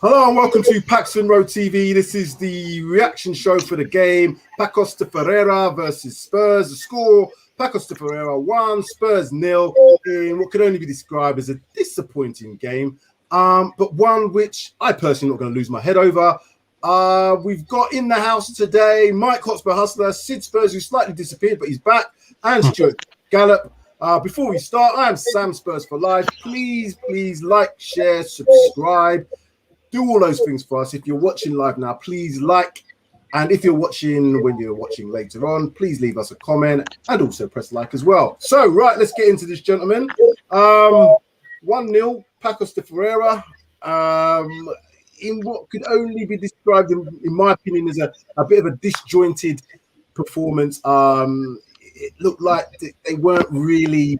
Hello and welcome to Paxton Road TV. This is the reaction show for the game Pacos de Ferreira versus Spurs. The score, Pacos de Ferreira 1, Spurs 0 in what could only be described as a disappointing game, but one which I personally am not going to lose my head over. We've got in the house today Mike Hotspur Hustler, Sid Spurs, who slightly disappeared, but he's back, and Stuart Gallop. Before we start, I am Sam Spurs for Life. Please like, share, subscribe. Do all those things for us. If you're watching live now, please like. And if you're watching when you're watching later on, please leave us a comment and also press like as well. So, right, let's get into this, gentlemen. 1-0, Pacos de Ferreira. In what could only be described, in my opinion, as a bit of a disjointed performance. It looked like they weren't really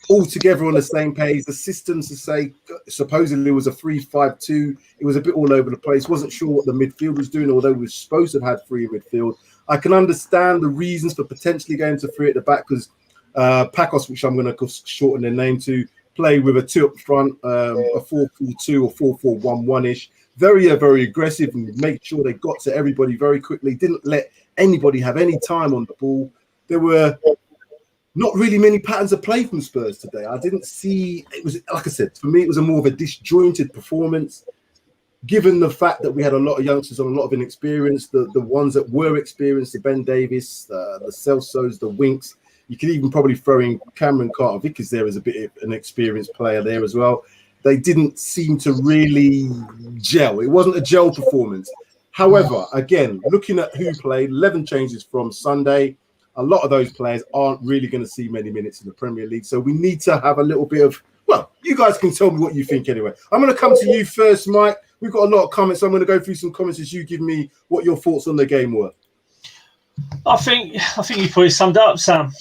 all together on the same page. The systems to say supposedly was a 3-5-2. It was a bit all over the place. Wasn't sure what the midfield was doing, although we were supposed to have had three in midfield. I can understand the reasons for potentially going to three at the back because Pacos, which I'm going to shorten their name to, play with a two up front, a 4-4-2 or 4-4-1-1-ish. Very aggressive and made sure they got to everybody very quickly. Didn't let anybody have any time on the ball. There were not really many patterns of play from Spurs today. I didn't see, it was, like I said, for me, it was a more of a disjointed performance, given the fact that we had a lot of youngsters on a lot of inexperience, the ones that were experienced, the Ben Davis, the Celsos, the Winks. You could even probably throw in Cameron Carter-Vickers there as a bit of an experienced player there as well. They didn't seem to really gel. It wasn't a gel performance. However, again, looking at who played, 11 changes from Sunday, a lot of those players aren't really going to see many minutes in the Premier League. So we need to have a little bit of, well, you guys can tell me what you think anyway. I'm going to come to you first, Mike. We've got a lot of comments. So I'm going to go through some comments as you give me what your thoughts on the game were. I think you probably summed it up, Sam.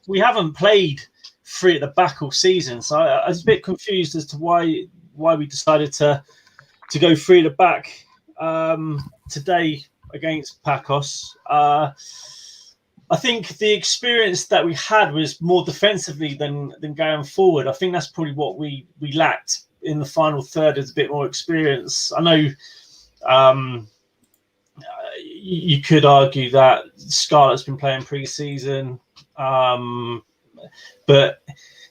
We haven't played three at the back all season. So I was a bit confused as to why we decided to go three at the back today against Pacos. I think the experience that we had was more defensively than going forward. I think that's probably what we lacked in the final third, is a bit more experience. I know you could argue that Scarlett's been playing pre-season, but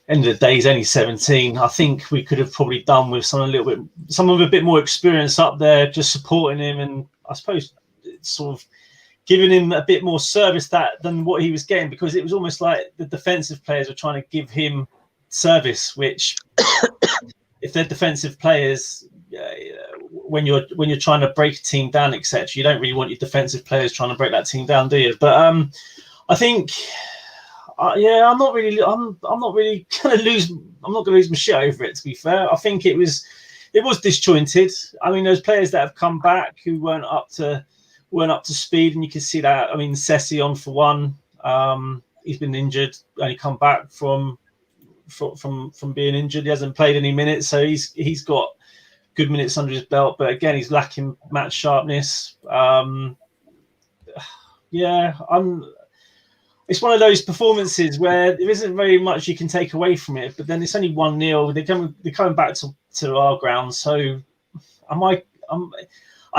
end of the day, he's only 17. I think we could have probably done with someone a bit more experience up there, just supporting him, and I suppose sort of giving him a bit more service than what he was getting, because it was almost like the defensive players were trying to give him service, which if they're defensive players, when you're trying to break a team down, etc., you don't really want your defensive players trying to break that team down, do you? But I think I'm not really going to lose my shit over it, to be fair. I think it was disjointed. I mean, there's players that have come back who weren't up to speed, and you can see that. I mean, Sessi on for one. He's been injured, only come back from being injured. He hasn't played any minutes, so he's got good minutes under his belt. But again, he's lacking match sharpness. It's one of those performances where there isn't very much you can take away from it. But then it's only 1-0. They're coming back to our ground. So I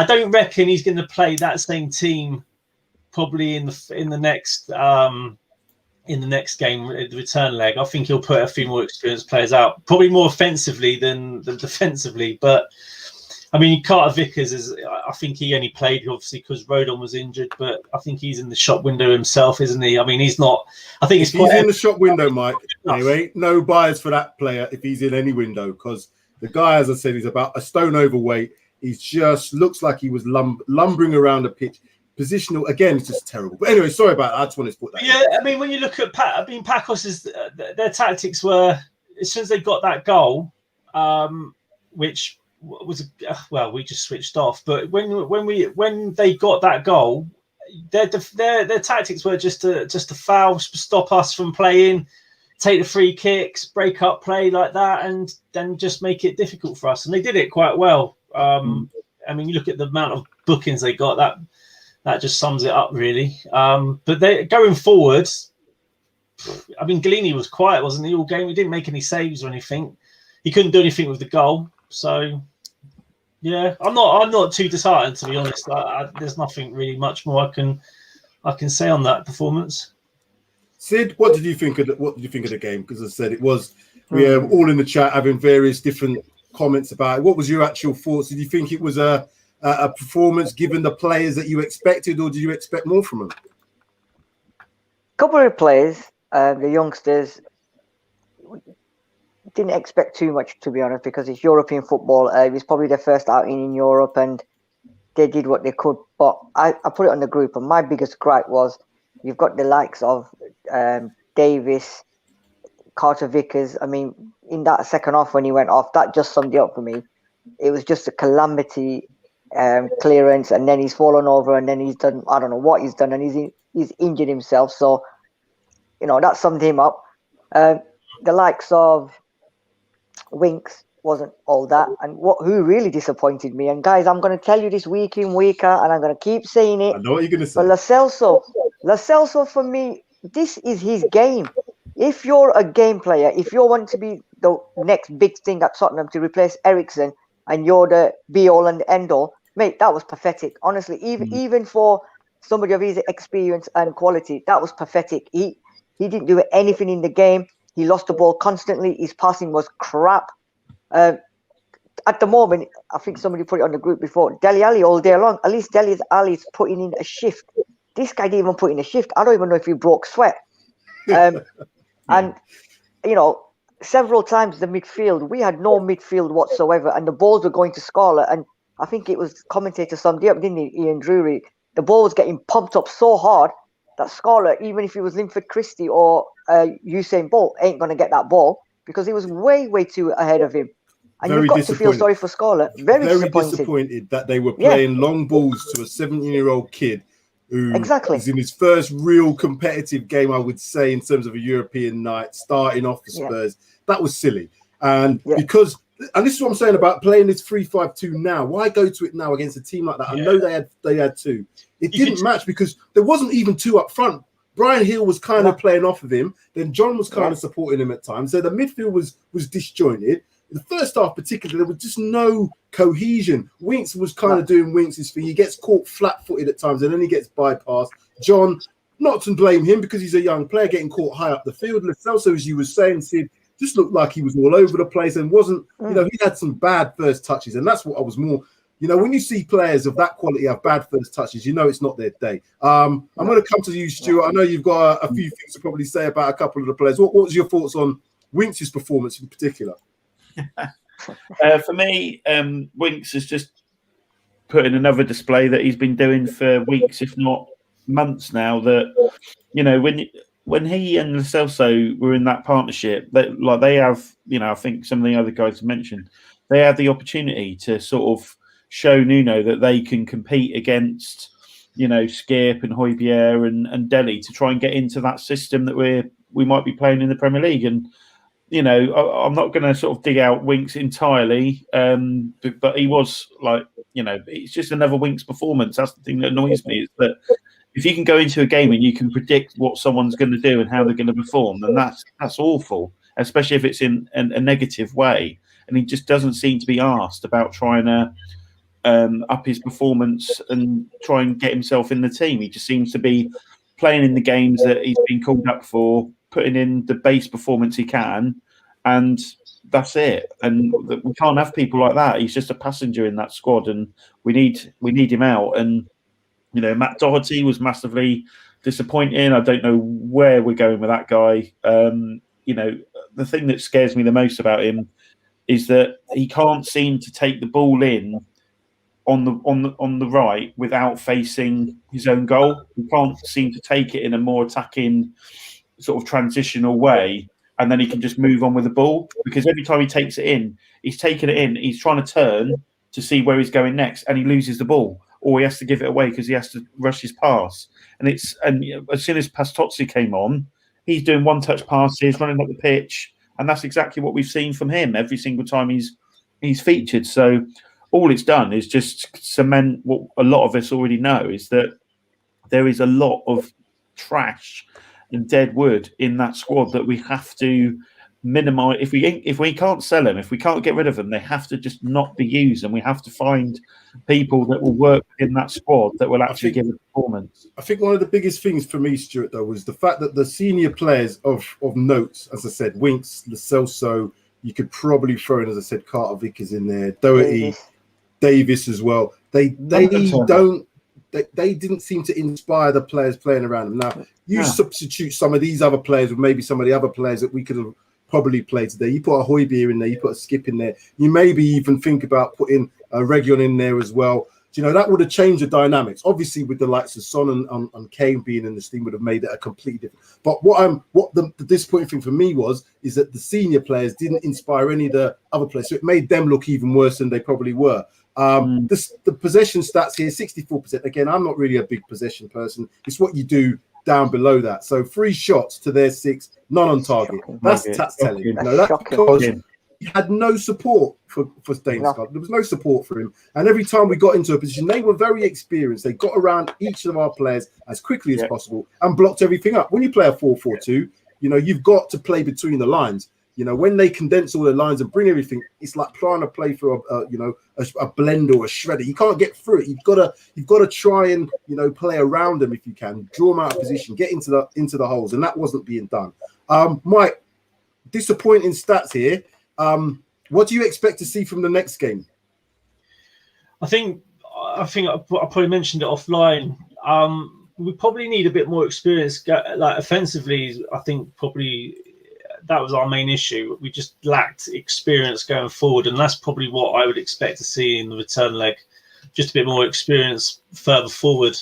don't reckon he's going to play that same team probably in the next game, the return leg. I think he'll put a few more experienced players out, probably more offensively than defensively. But I mean, Carter-Vickers I think he only played obviously because Rodon was injured, but I think he's in the shop window himself, isn't he? I mean, he's not. I think he's in the shop window, Mike. Anyway, no buyers for that player if he's in any window, because the guy, as I said, is about a stone overweight. He just looks like he was lumbering around the pitch. Positional, again, it's just terrible. But anyway, sorry about that. I just wanted to put that. Yeah, I mean, when you look at Pacos, their tactics were, as soon as they got that goal, which was we just switched off. But when they got that goal, their tactics were just to foul, stop us from playing, take the free kicks, break up play like that, and then just make it difficult for us. And they did it quite well. I mean, you look at the amount of bookings they got, that just sums it up, really. But they going forward, I mean, Galini was quiet, wasn't he, all game? He didn't make any saves or anything. He couldn't do anything with the goal. So yeah, I'm not too disheartened, to be honest. There's nothing really much more I can say on that performance. Sid, what did you think of the game? Because as I said, it was we are all in the chat having various different comments about it. What was your actual thoughts? Did you think it was a performance given the players that you expected, or did you expect more from them? Couple of players, the youngsters, didn't expect too much, to be honest, because it's European football. It was probably their first outing in Europe, and they did what they could. But I put it on the group, and my biggest gripe was you've got the likes of Davis, Carter Vickers. I mean, in that second half when he went off, that just summed it up for me. It was just a calamity clearance, and then he's fallen over, and then he's done, I don't know what he's done, and he's injured himself. So, that summed him up. The likes of Winks wasn't all that, and who really disappointed me, and guys, I'm going to tell you this week in, week out, and I'm going to keep saying it. I know what you're going to say. But Lo Celso for me, this is his game. If you're a game player, if you want to be the next big thing at Tottenham to replace Eriksen, and you're the be all and end all, mate, that was pathetic. Honestly, even for somebody of his experience and quality, that was pathetic. He didn't do anything in the game. He lost the ball constantly. His passing was crap. At the moment, I think somebody put it on the group before, Dele Alli all day long. At least Dele Alli's putting in a shift. This guy didn't even put in a shift. I don't even know if he broke sweat. And, several times the midfield, we had no midfield whatsoever, and the balls were going to Scarlett. And I think it was commentator summed it up, didn't he, Ian Drury? The ball was getting pumped up so hard that Scarlett, even if he was Linford Christie or Usain Bolt, ain't going to get that ball because he was way, way too ahead of him. And you've got to feel sorry for Scarlett. Very disappointed that they were playing long balls to a 17-year-old kid who is in his first real competitive game, I would say, in terms of a European night, starting off for Spurs. That was silly. And because, and this is what I'm saying about playing this 3-5-2 now. Why go to it now against a team like that? I know they had two. It didn't match because there wasn't even two up front. Brian Hill was kind of playing off of him. Then John was kind of supporting him at times. So the midfield was disjointed. The first half, particularly, there was just no cohesion. Winks was kind of doing Winks' thing. He gets caught flat-footed at times, and then he gets bypassed. John, not to blame him because he's a young player getting caught high up the field. Lo Celso, as you were saying, Sid, just looked like he was all over the place and wasn't, he had some bad first touches, and that's what I was more. When you see players of that quality have bad first touches, it's not their day. I'm going to come to you, Stuart. I know you've got a few things to probably say about a couple of the players. What was your thoughts on Winks' performance in particular? For me, Winks has just put in another display that he's been doing for weeks, if not months now. That when he and Lo Celso were in that partnership, they have, I think some of the other guys mentioned, they had the opportunity to sort of show Nuno that they can compete against, Skip and Højbjerg and Dele to try and get into that system that we might be playing in the Premier League. And I'm not going to sort of dig out Winks entirely, but he was it's just another Winks performance. That's the thing that annoys me, is that if you can go into a game and you can predict what someone's going to do and how they're going to perform, then that's awful, especially if it's in a negative way. And he just doesn't seem to be asked about trying to up his performance and try and get himself in the team. He just seems to be playing in the games that he's been called up for, putting in the base performance he can, and that's it. And we can't have people like that. He's just a passenger in that squad, and we need him out. And Matt Doherty was massively disappointing. I don't know where we're going with that guy. The thing that scares me the most about him is that he can't seem to take the ball in on the right without facing his own goal. He can't seem to take it in a more attacking sort of transitional way, and then he can just move on with the ball, because every time he takes it in, he's taking it in, he's trying to turn to see where he's going next, and he loses the ball, or he has to give it away because he has to rush his pass. And as soon as Pastozzi came on, he's doing one-touch passes, running up the pitch, and that's exactly what we've seen from him every single time he's featured. So all it's done is just cement what a lot of us already know, is that there is a lot of trash and dead wood in that squad that we have to minimize. If we can't sell them, if we can't get rid of them, they have to just not be used, and we have to find people that will work in that squad that will actually give a performance. I think one of the biggest things for me, Stuart, though, was the fact that the senior players of note, as I said, Winks, Lo Celso, you could probably throw in, as I said, Carter Vickers in there, Doherty, Davis as well. They didn't seem to inspire the players playing around them. Now, you substitute some of these other players with maybe some of the other players that we could have probably played today. You put a Hojbjerg in there, you put a Skip in there. You maybe even think about putting a Region in there as well. You know, that would have changed the dynamics. Obviously, with the likes of Son and Kane being in this team would have made it a completely different. But what the disappointing thing for me is that the senior players didn't inspire any of the other players. So it made them look even worse than they probably were. The possession stats here, 64%. Again, I'm not really a big possession person. It's what you do down below that. So 3 shots to their 6, none on target. That's telling. You know, that's because he had no support for Stainscott. There was no support for him. And every time we got into a position, they were very experienced. They got around each of our players as quickly as possible and blocked everything up. When you play a 4-4-2, you know, you've got to play between the lines. You know, when they condense all the lines and bring everything, it's like trying to play through a blender or a shredder. You can't get through it. You've got to try and, you know, play around them if you can, draw them out of position, get into the holes, and that wasn't being done. Mike, disappointing stats here. What do you expect to see from the next game? I think I probably mentioned it offline. We probably need a bit more experience, like offensively. I think probably that was our main issue. We just lacked experience going forward, and that's probably what I would expect to see in the return leg. Just a bit more experience further forward,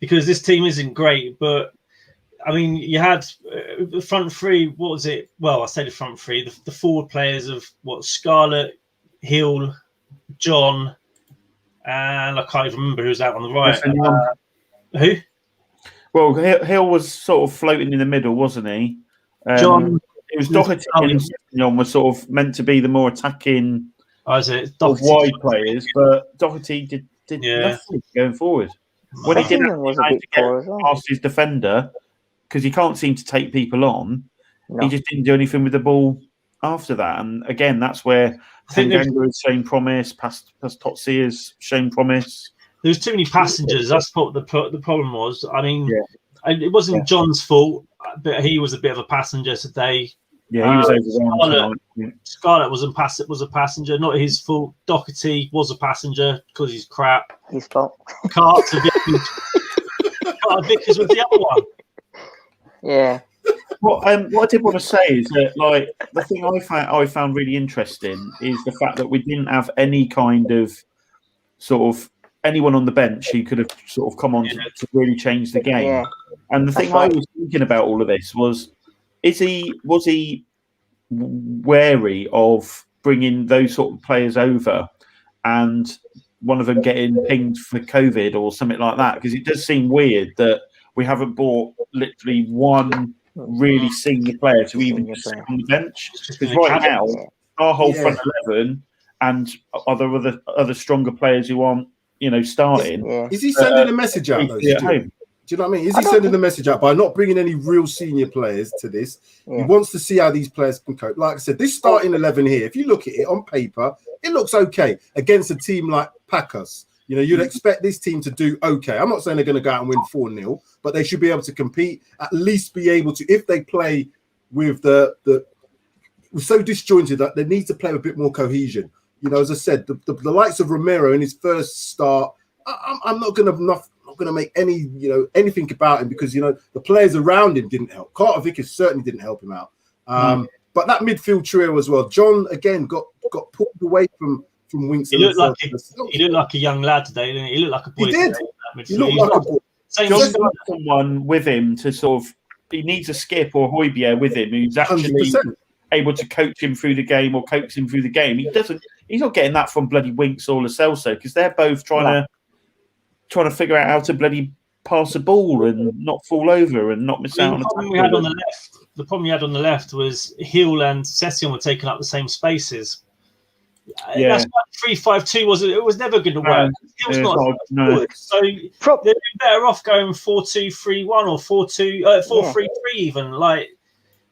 because this team isn't great. But I mean, you had the front three. What was it? Well, I say the front three. The forward players of Scarlett, Hill, John, and I can't even remember who's out on the right. Who? Well, Hill was sort of floating in the middle, wasn't he? John. It was Doherty and Sessignon were sort of meant to be the more attacking, wide players, but Doherty did nothing going forward. When he didn't get past his defender, because he can't seem to take people on, he just didn't do anything with the ball after that. And again, that's where Tanganga has shown promise, past Totsi has shown promise. There was too many passengers. That's what the problem was. I mean, it wasn't John's fault, but he was a bit of a passenger today. Yeah, he was overwhelmed. Scarlett was a passenger, not his fault. Doherty was a passenger because he's crap. His fault. Carter Vickers was the other one. Yeah. What I did want to say is that, like, the thing I found really interesting is the fact that we didn't have any kind of sort of anyone on the bench who could have sort of come on to really change the game. Yeah. And the thing I was thinking about all of this was he wary of bringing those sort of players over and one of them getting pinged for COVID or something like that? Because it does seem weird that we haven't bought literally one really senior player to even just sit on the bench. Because right now, our whole front 11 and other stronger players who aren't, you know, starting. Is he sending a message out though? Do you know what I mean? Is he sending the message out by not bringing any real senior players to this? He wants to see how these players can cope. Like I said, this starting 11 here, if you look at it on paper, it looks okay against a team like Pacos. You know, you'd expect this team to do okay. I'm not saying they're going to go out and win 4-0, but they should be able to compete, at least be able to, if they play with we're so disjointed that they need to play with a bit more cohesion. You know, as I said, the likes of Romero in his first start, I'm not going to make anything about him because, you know, the players around him didn't help. Carter Vickers certainly didn't help him out. But that midfield trio as well. John again got pulled away from Winks. He looked like a young lad today, didn't he? He looked like a boy. He did. He looked like a boy. John's got someone with him to sort of. He needs a Skip or Hojbjerg with him who's actually 100%. Able to coach him through the game or coax him through the game. He's not getting that from bloody Winks or Lo Celso because they're both trying to figure out how to bloody pass a ball and not fall over and not miss out on the problem we had on the left. The problem we had on the left was Hill and Session were taking up the same spaces. That's why 3-5-2 was never going to work. Hill's not good. So they'd be better off going 4-2-3-1 or 4-3-3 even. Like,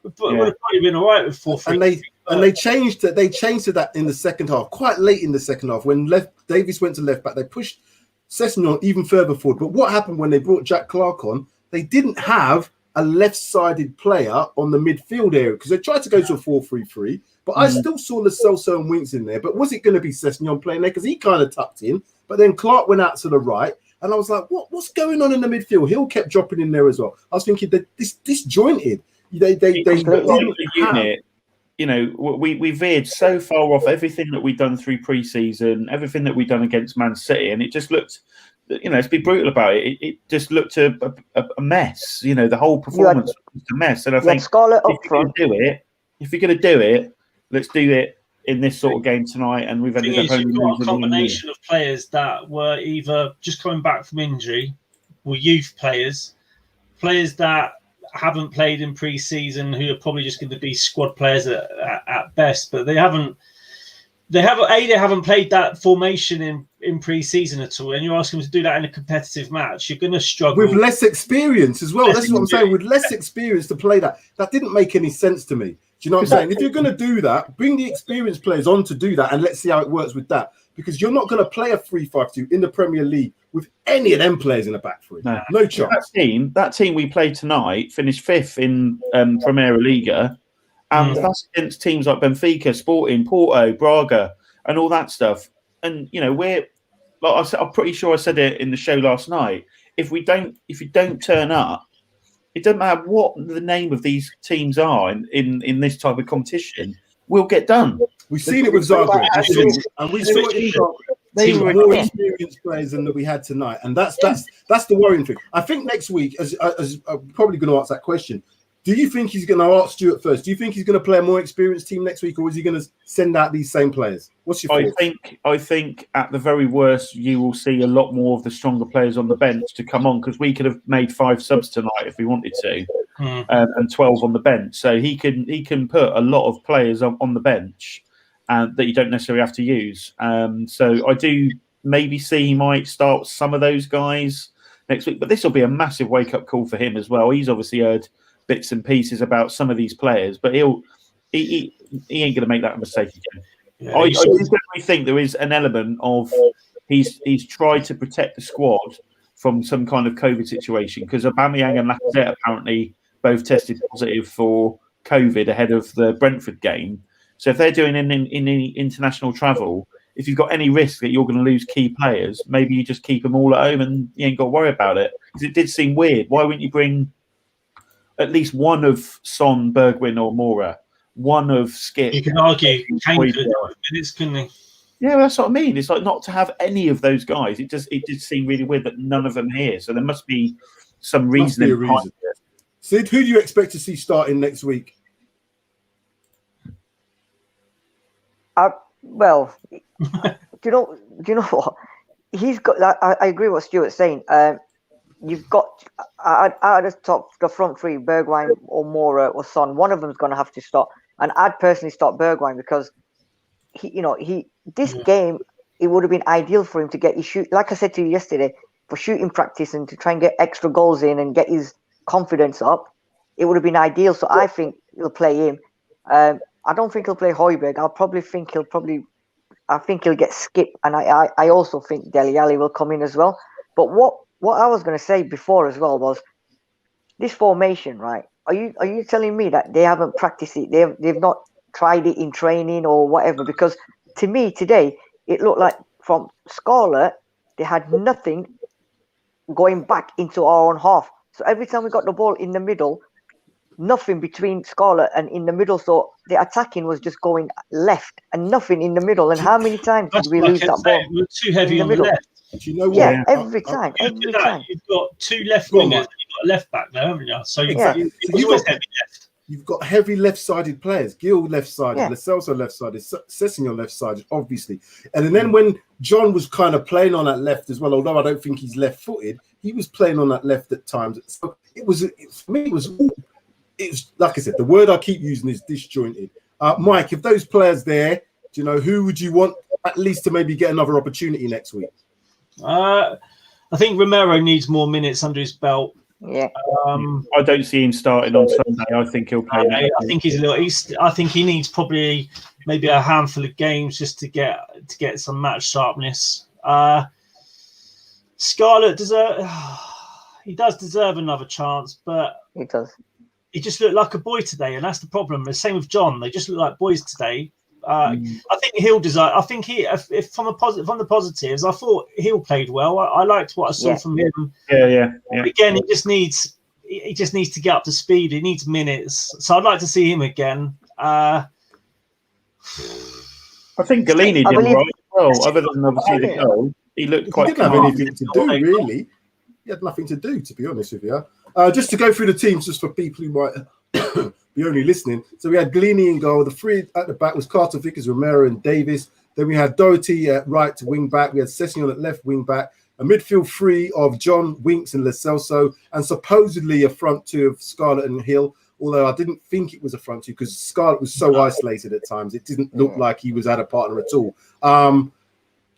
But it would have probably been all right with 4-3. And they changed it. They changed to that in the second half, quite late in the second half, when Davies went to left back. They pushed Sessegnon even further forward. But what happened when they brought Jack Clark on? They didn't have a left-sided player on the midfield area because they tried to go to a 4-3-3. But I still saw Lo Celso and Winks in there. But was it going to be Sessegnon playing there? Because he kind of tucked in. But then Clark went out to the right. And I was like, what's going on in the midfield? Hill kept dropping in there as well. I was thinking that this disjointed. They didn't unit. You know, we veered so far off everything that we'd done through pre-season, everything that we'd done against Man City, and it just looked, you know, let's be brutal about it. It just looked a mess. You know, the whole performance was a mess. And I think if you're going to do it, let's do it in this sort of game tonight. And we've ended up only losing a combination of players that were either just coming back from injury, were youth players that haven't played in pre-season, who are probably just going to be squad players at best, but they haven't played that formation in pre-season at all, and you're asking them to do that in a competitive match. You're going to struggle with less experience as well. That's what I'm saying. With less experience to play that didn't make any sense to me. Do you know what I'm saying? If you're going to do that, bring the experienced players on to do that, and let's see how it works with that. Because you're not going to play a 3-5-2 in the Premier League with any of them players in the back three. No chance. That team we played tonight finished 5th in Primeira Liga, and that's against teams like Benfica, Sporting, Porto, Braga, and all that stuff. And you know, I'm pretty sure I said it in the show last night. If you don't turn up, it doesn't matter what the name of these teams are in this type of competition, we'll get done. We've seen it with Zagreb, and we saw it. They were more experienced players than that we had tonight, and that's the worrying thing. I think next week, as I'm probably going to ask that question, do you think he's going to ask Stuart first? Do you think he's going to play a more experienced team next week, or is he going to send out these same players? What's your thoughts? I think at the very worst, you will see a lot more of the stronger players on the bench to come on, because we could have made 5 subs tonight if we wanted to, and 12 on the bench. So he can put a lot of players on the bench that you don't necessarily have to use. So I do maybe see he might start some of those guys next week, but this will be a massive wake-up call for him as well. He's obviously heard bits and pieces about some of these players, but he ain't going to make that mistake again. Yeah, I definitely think there is an element of he's tried to protect the squad from some kind of COVID situation, because Aubameyang and Lacazette apparently both tested positive for COVID ahead of the Brentford game. So if they're doing in international travel, if you've got any risk that you're going to lose key players, maybe you just keep them all at home and you ain't got to worry about it. Because it did seem weird. Why wouldn't you bring at least one of Son, Bergwijn, or Moura, one of Skip? You can argue Kane could have minutes, couldn't he? Yeah, that's what I mean. It's like not to have any of those guys. It did seem really weird that none of them are here. So there must be some reasoning behind it. Sid, who do you expect to see starting next week? Well, do you know what? He's got. I agree with what Stuart's saying. You've got out of the front three, Bergwijn or Moura or Son. One of them is going to have to start, and I'd personally start Bergwijn because this game, it would have been ideal for him to get his shoot. Like I said to you yesterday, for shooting practice and to try and get extra goals in and get his confidence up, it would have been ideal. So I think he'll play him. I don't think he'll play Højbjerg. I think he'll get Skip, and I also think Dele Alli will come in as well. But what I was going to say before as well was this formation, right? Are you telling me that they haven't practiced it? They've not tried it in training or whatever? Because to me today, it looked like from Scarlett, they had nothing going back into our own half. So every time we got the ball in the middle, nothing between Scarlett and in the middle. So the attacking was just going left and nothing in the middle. And how many times did we lose that ball? We're too heavy on the left. Do you know what? Yeah, every time. You've got 2 left wingers and you've got a left back there, haven't you? So you've got heavy left. You've got heavy left-sided players. Gil left-sided, Lo Celso left-sided, Sessegnon left-sided, obviously. And then when John was kind of playing on that left as well, although I don't think he's left-footed, he was playing on that left at times. So for me, it was like I said, the word I keep using is disjointed. Mike, if those players there, do you know, who would you want at least to maybe get another opportunity next week? I think Romero needs more minutes under his belt. Yeah. I don't see him starting on Sunday. I think he'll play. I think he's a little. I think he needs probably maybe a handful of games just to get some match sharpness. Scarlett he does deserve another chance, but He does. He just looked like a boy today, and that's the problem. The same with John; they just look like boys today. I think Hill deserve. I think if from the positives, I thought Hill played well. I liked what I saw from him. Yeah. Again, he just needs to get up to speed. He needs minutes, so I'd like to see him again. I think Galini did right as well. Other than obviously the goal, he looked quite. He didn't have anything to do, really. He had nothing to do, to be honest with you. Just to go through the teams, just for people who might be only listening. So we had Galini in goal. The three at the back was Carter, Vickers, Romero, and Davis. Then we had Doherty at right to wing back. We had Sessignon at left wing back. A midfield three of John, Winks, and Lo Celso, and supposedly a front two of Scarlett and Hill. Although I didn't think it was a front two because Scarlett was so isolated at times. It didn't look like he was at a partner at all.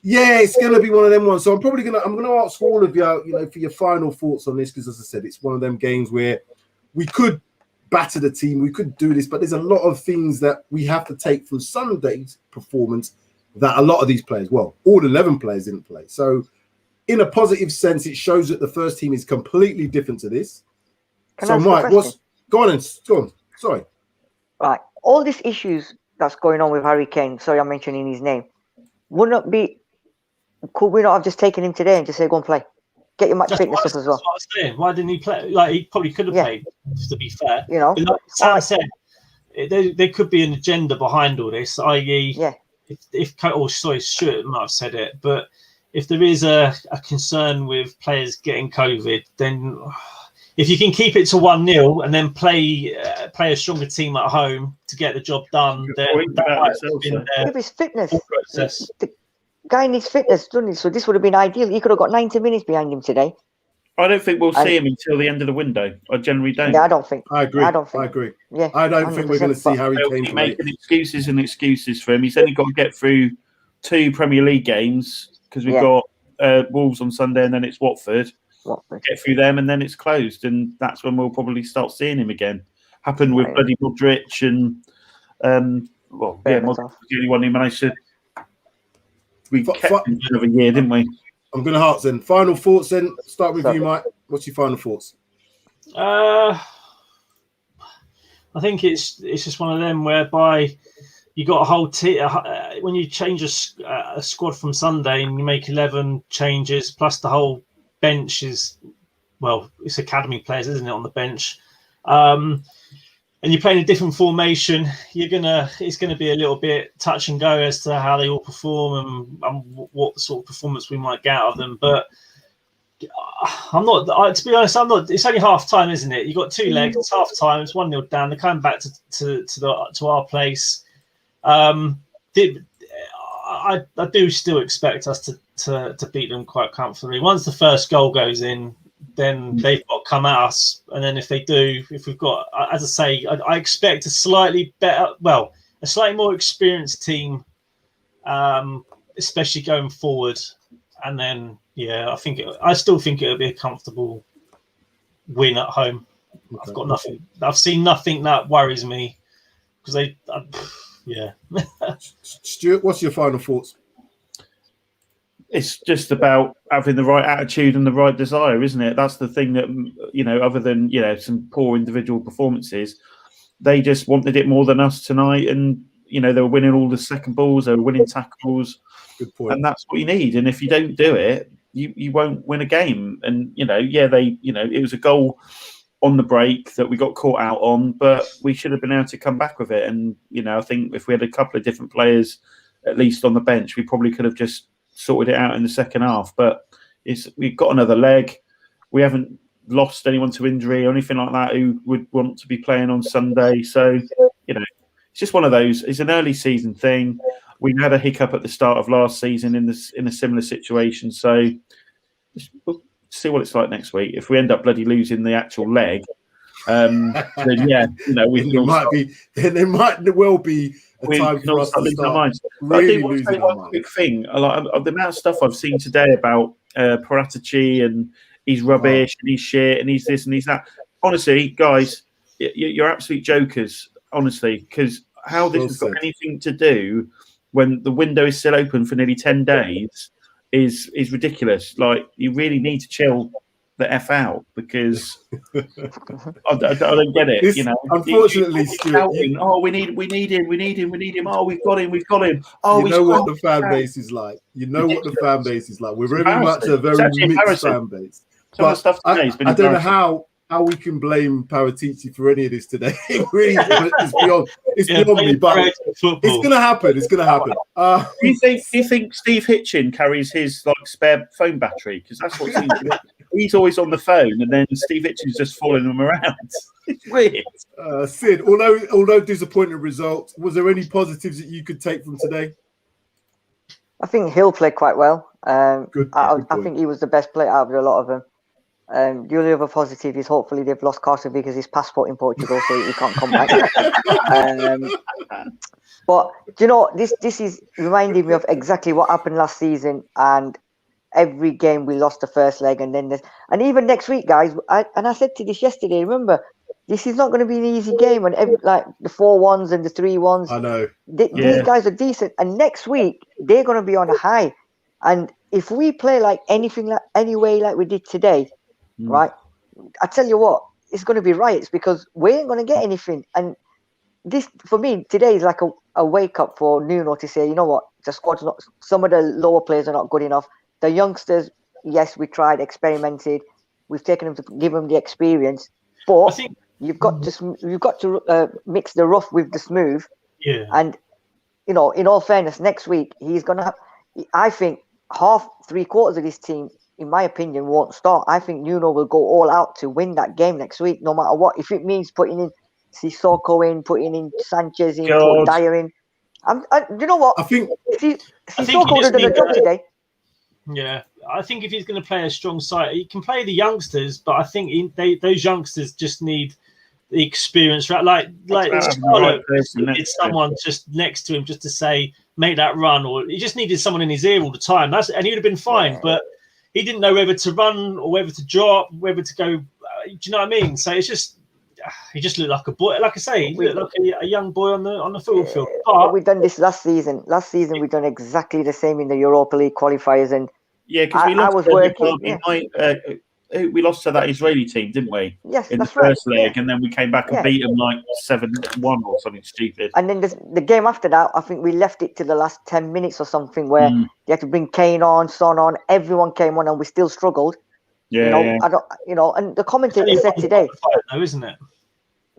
Yeah, it's going to be one of them ones. So I'm going to ask all of you, for your final thoughts on this, because as I said, it's one of them games where we could batter the team, we could do this, but there's a lot of things that we have to take from Sunday's performance that a lot of these players, well, all 11 players didn't play. So in a positive sense, it shows that the first team is completely different to this. So Mike, go on. Sorry. Right. All these issues that's going on with Harry Kane, sorry I'm mentioning his name, could we not have just taken him today and just say, go and play? Get your match fitness up as well. That's what I was saying. Why didn't he play? Like, he probably could have played, to be fair. Like Sam said, there could be an agenda behind all this, i.e., Stuart might have said it, but if there is a concern with players getting COVID, then if you can keep it to 1-0 and then play a stronger team at home to get the job done, then that might have been his fitness. The guy needs fitness, doesn't he? So this would have been ideal. He could have got 90 minutes behind him today. I don't think we'll see him until the end of the window. I generally don't. Yeah, I don't think. I agree. I agree. Yeah, I don't think we're going to see Harry Kane making excuses for him. He's only got to get through 2 Premier League games because we've got Wolves on Sunday and then it's Watford. Get through them and then it's closed, and that's when we'll probably start seeing him again. Happened with bloody Modric and Modric was the only one who managed to. We kept him another year, didn't we? I'm going to heart then. Final thoughts then. Start with you, Mike. What's your final thoughts? I think it's just one of them whereby you got a whole team. When you change a squad from Sunday and you make 11 changes plus the whole bench is, well, it's academy players, isn't it, on the bench? And you're playing a different formation, it's gonna be a little bit touch and go as to how they all perform and what sort of performance we might get out of them. But to be honest, it's only half time, isn't it? You got 2 legs, it's half time, it's 1-0 down, they're coming back to our place. I do still expect us to beat them quite comfortably. Once the first goal goes in, then they've got to come at us. And then if they do, if we've got, as I say, I expect a slightly more experienced team, especially going forward. And then, I still think it'll be a comfortable win at home. Okay. I've seen nothing that worries me because Stuart, what's your final thoughts? It's just about having the right attitude and the right desire, isn't it? That's the thing that, other than, some poor individual performances, they just wanted it more than us tonight. And, they were winning all the second balls, they were winning tackles. Good point. And that's what you need. And if you don't do it, you won't win a game. And, it was a goal on the break that we got caught out on, but we should have been able to come back with it. And, I think if we had a couple of different players, at least on the bench, we probably could have just sorted it out in the second half. But we've got another leg. We haven't lost anyone to injury or anything like that who would want to be playing on Sunday. So, it's just one of those. It's an early season thing. We had a hiccup at the start of last season in a similar situation. So we'll see what it's like next week. If we end up bloody losing the actual leg, then there might well be a time for us to start really losing our mind. Quick thing, the amount of stuff I've seen today about Paratici and he's rubbish and he's shit and he's this and he's that. Honestly, guys, you're absolute jokers. Honestly, because how this has got anything to do when the window is still open for nearly 10 days is ridiculous. Like, you really need to chill the F out, because I don't get it. This, you know, unfortunately, Stuart, oh, we need him. Oh, we've got him. Oh, you know what the fan base is like. You know what the fan base is like. We're very much a very mixed fan base. Some of the stuff today has been. I don't know how we can blame Paratici for any of this today. It really, it's beyond me. But it's gonna happen. It's gonna happen. Do you think Steve Hitchin carries his spare phone battery? Because that's what seems to be. He's always on the phone, and then Steve Hitchin's just following him around. It's weird. Sid, although disappointing result, was there any positives that you could take from today? I think Hill played quite well. Good I think he was the best player out of a lot of them. The only other positive is hopefully they've lost Carter because his passport in Portugal, so he can't come back. But you know, this is reminding me of exactly what happened last season, and every game we lost the first leg, and then and even next week, guys. I said to this yesterday. Remember, this is not going to be an easy game, and like the 4-1s and the 3-1s. I know these guys are decent, and next week they're going to be on a high. And if we play like any way like we did today, right? I tell you what, it's going to be riots, because we ain't going to get anything. And this, for me, today is like a wake up for Nuno to say, you know what, the squad's not. Some of the lower players are not good enough. The youngsters, yes, we tried, experimented. We've taken them to give them the experience, but you've got to mix the rough with the smooth. Yeah. And you know, in all fairness, next week he's gonna have. I think three-quarters of this team, in my opinion, won't start. I think Nuno will go all out to win that game next week, no matter what. If it means putting in Sissoko in, putting in Sanchez in, putting Dyer in. You know what? I think Sissoko would have done a job today. Yeah, I think if he's going to play a strong side, he can play the youngsters, but I think those youngsters just need the experience, right? Like Scarlett needed someone just next to him just to say, make that run, or he just needed someone in his ear all the time. And he would have been fine, but he didn't know whether to run or whether to drop, whether to go. Do you know what I mean? So it's just, he just looked like a boy. Like I say, he looked like a young boy on the football field. But we've done this last season. Last season we've done exactly the same in the Europa League qualifiers, and because I was working. We lost to that Israeli team, didn't we? Yes, in that's the first leg, yeah. And then we came back and beat them like 7-1 or something stupid. And then the game after that, I think we left it to the last 10 minutes or something, where you had to bring Kane on, Son on, everyone came on, and we still struggled. Yeah, and the commentator said today, though, isn't it?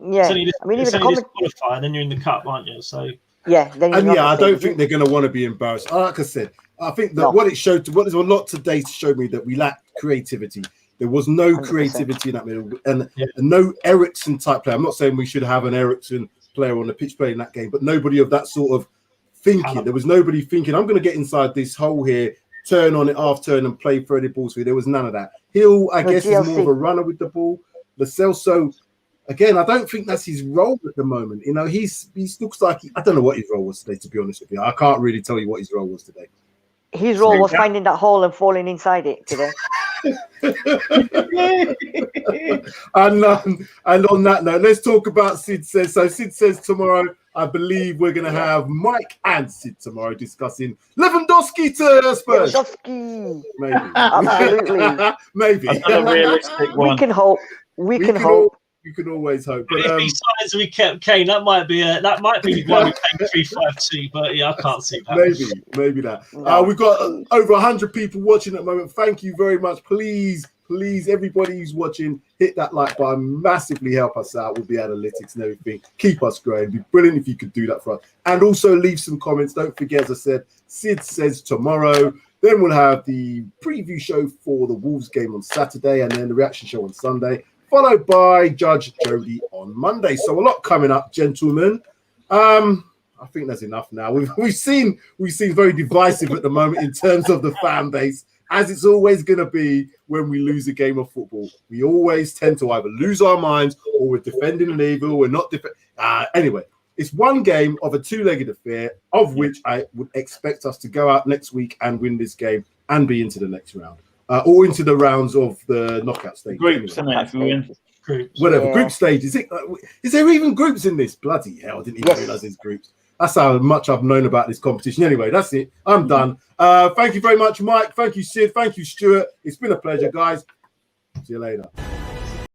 Yeah, even the qualifier, and then you're in the cup, aren't you? So yeah, I don't think they're going to want to be embarrassed. Like I said, I think that what it showed, there's a lot today to show me that we lack creativity. There was no 100%. Creativity in that middle, and no Ericsson type player. I'm not saying we should have an Ericsson player on the pitch playing that game, but nobody of that sort of thinking. There was nobody thinking, I'm going to get inside this hole here, turn on it, half turn, and play Freddie balls for you. There was none of that. Hill, I guess, is more of a runner with the ball. Lo Celso, again, I don't think that's his role at the moment. You know, he looks like I don't know what his role was today, to be honest with you. I can't really tell you what his role was today. His role was finding that hole and falling inside it today. and on that note, let's talk about Sid Says. So Sid Says tomorrow, I believe we're going to have Mike and Sid tomorrow discussing Lewandowski to Spurs. Lewandowski. Maybe. Absolutely. Maybe. Another realistic one. We can hope. We can hope. You can always hope. But, if he signs and we kept Kane, that might be why we paid 352. But yeah, I can't see that. Maybe that. No. We've got over 100 people watching at the moment. Thank you very much. Please, everybody who's watching, hit that like button. Massively help us out with the analytics and everything. Keep us growing. It'd be brilliant if you could do that for us. And also leave some comments. Don't forget, as I said, Sid Says tomorrow. Then we'll have the preview show for the Wolves game on Saturday, and then the reaction show on Sunday, followed by Judge Jody on Monday. So a lot coming up, gentlemen. I think that's enough now. We've seen very divisive at the moment in terms of the fan base, as it's always going to be when we lose a game of football. We always tend to either lose our minds or we're defending an evil. We're not anyway. It's one game of a two-legged affair, of which I would expect us to go out next week and win this game and be into the next round. or into the rounds of the knockout stage. Groups, anyway. isn't it? If we win. Groups. Whatever, Yeah. group stage. Is there even groups in this? Bloody hell, I didn't even realize there's groups. That's how much I've known about this competition. Anyway, that's it. I'm done. Thank you very much, Mike. Thank you, Sid. Thank you, Stuart. It's been a pleasure, guys. See you later.